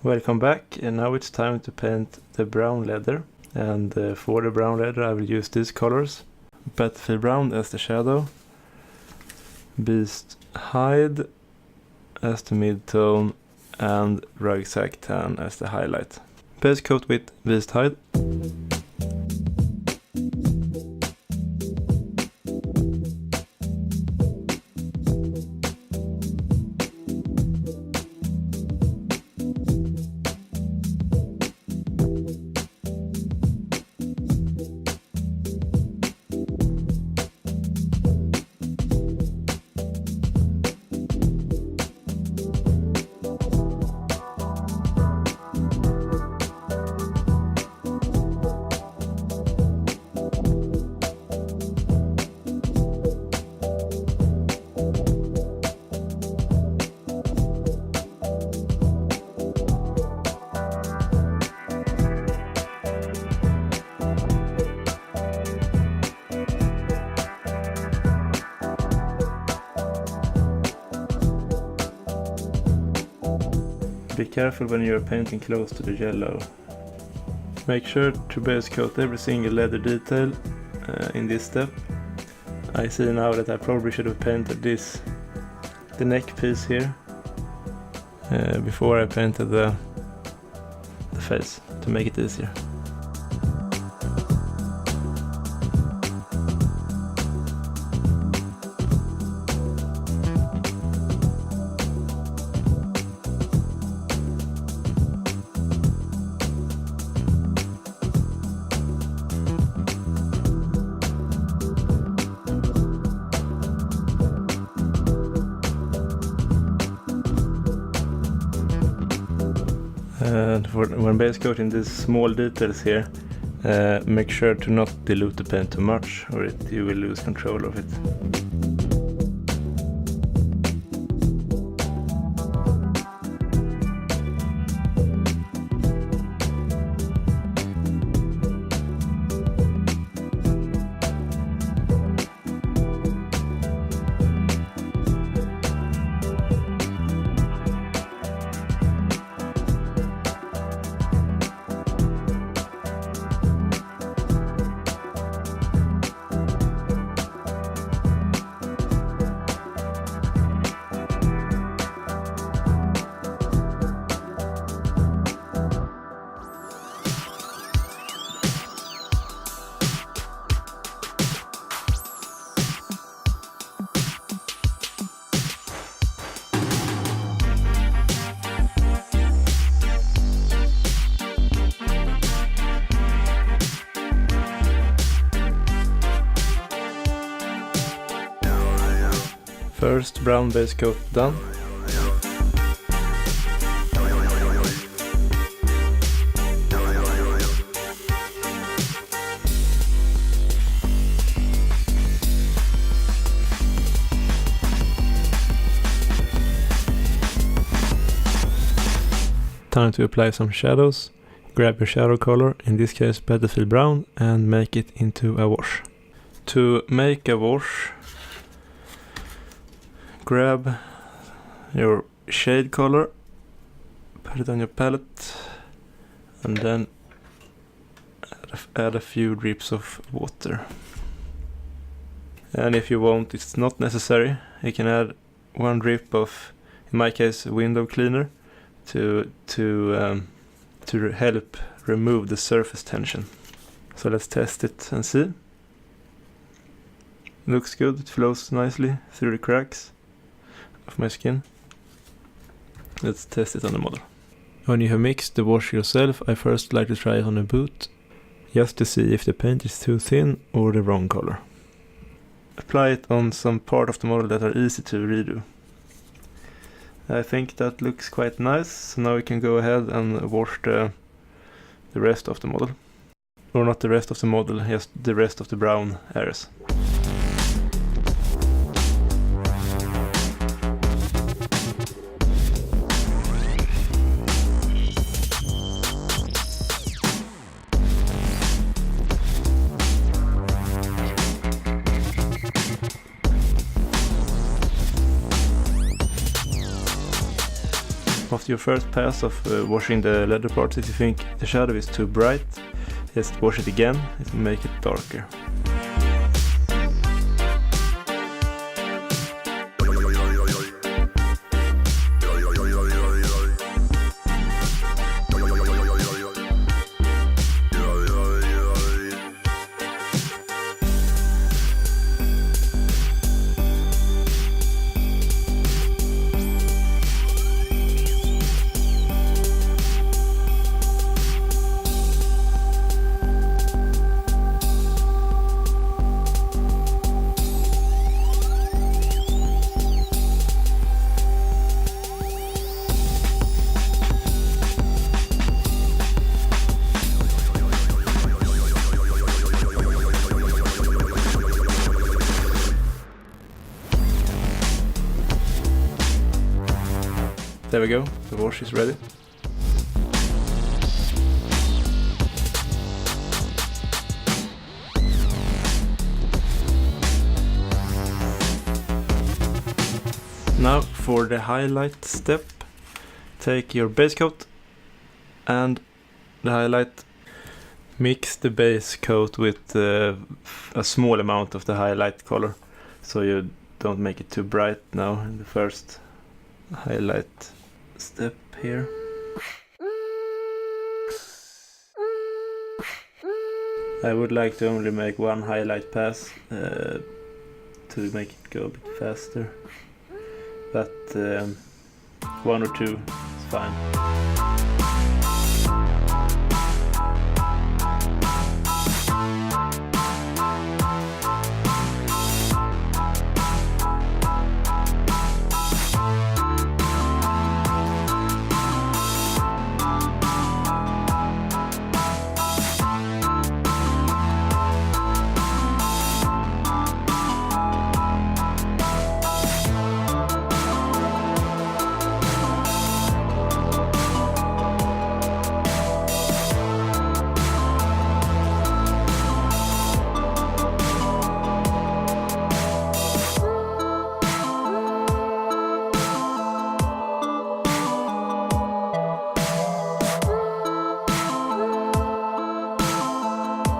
Welcome back, and now it's time to paint the brown leather. And for the brown leather I will use these colors. Battlefield Brown as the shadow, Beast Hide as the mid-tone, and Rucksack Tan as the highlight. Base coat with Beast Hide. Be careful when you are painting close to the yellow. Make sure to base coat every single leather detail in this step. I see now that I probably should have painted the neck piece here before I painted the face to make it easier. And when base coating these small details here, make sure to not dilute the paint too much, or you will lose control of it. First brown base coat done. Time to apply some shadows. Grab your shadow color, in this case Battlefield Brown, and make it into a wash. To make a wash, grab your shade color, put it on your palette, and then add a few drips of water. And if you want, it's not necessary, you can add one drip of, in my case, window cleaner to help remove the surface tension. So let's test it and see. Looks good, it flows nicely through the cracks of my skin. Let's test it on the model. When you have mixed the wash yourself, I first like to try it on a boot, just to see if the paint is too thin or the wrong color. Apply it on some part of the model that are easy to redo. I think that looks quite nice, so now we can go ahead and wash the rest of the model. Or not the rest of the model, just the rest of the brown areas. After your first pass of washing the leather parts, if you think the shadow is too bright, just wash it again, it will make it darker. There we go, the wash is ready. Now for the highlight step, take your base coat and the highlight, mix the base coat with a small amount of the highlight color, so you don't make it too bright now in the first highlight step here. I would like to only make one highlight pass to make it go a bit faster, but one or two is fine.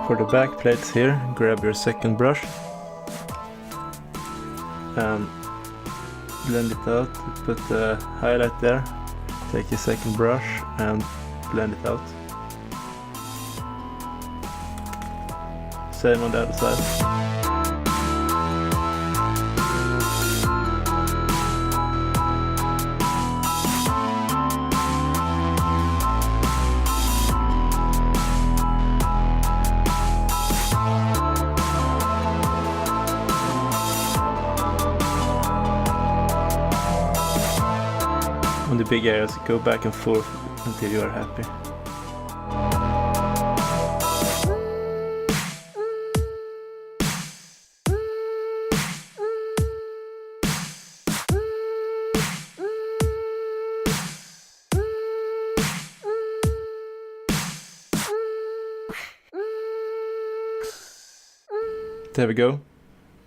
For the back plates here, grab your second brush and blend it out. Put the highlight there, take your second brush and blend it out. Same on the other side. On the big areas, go back and forth until you are happy. There we go.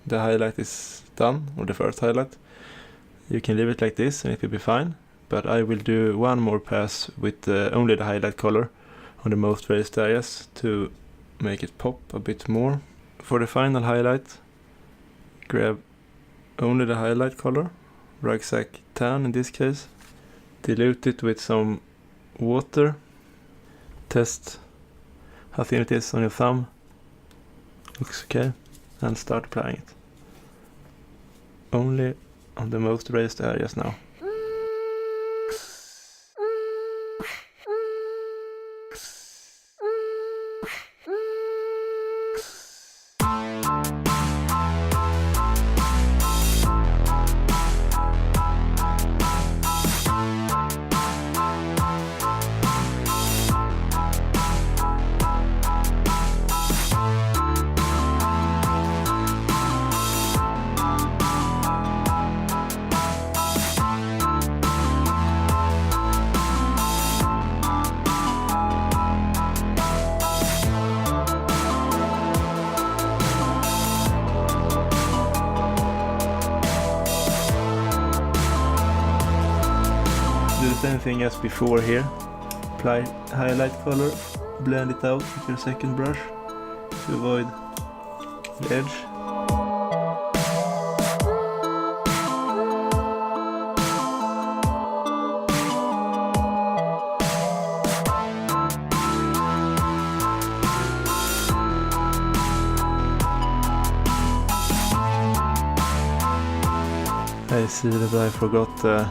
The highlight is done, or the first highlight. You can leave it like this and it will be fine. But I will do one more pass with only the highlight color on the most raised areas to make it pop a bit more. For the final highlight, grab only the highlight color, Rucksack Tan in this case, dilute it with some water, test how thin it is on your thumb, looks okay, and start applying it. Only on the most raised areas now. same thing as before here. Apply highlight color, blend it out with your second brush to avoid the edge. I see that I forgot a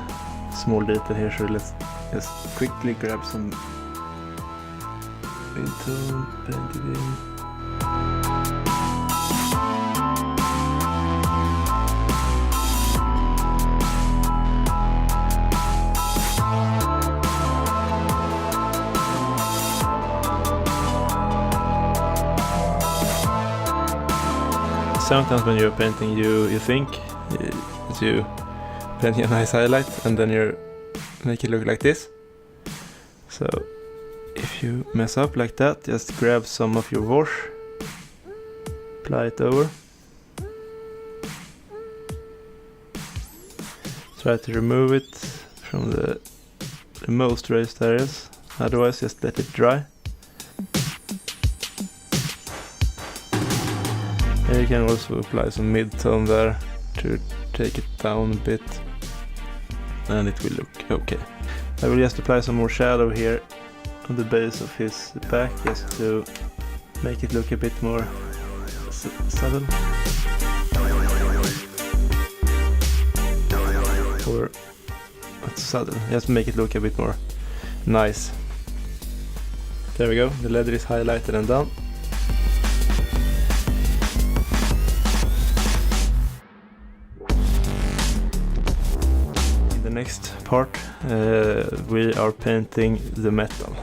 small detail here, so let's just quickly grab some mid-tone, paint it in. Sometimes when you're painting, you think that you painting a nice highlight and then you make it look like this. So if you mess up like that, just grab some of your wash, apply it over. Try to remove it from the most raised areas, otherwise just let it dry. And you can also apply some mid-tone there to take it down a bit, and it will look okay. I will just apply some more shadow here on the base of his back, just to make it look a bit more subtle. Or not subtle, just make it look a bit more nice. There we go, the leather is highlighted and done. Next part, we are painting the metal.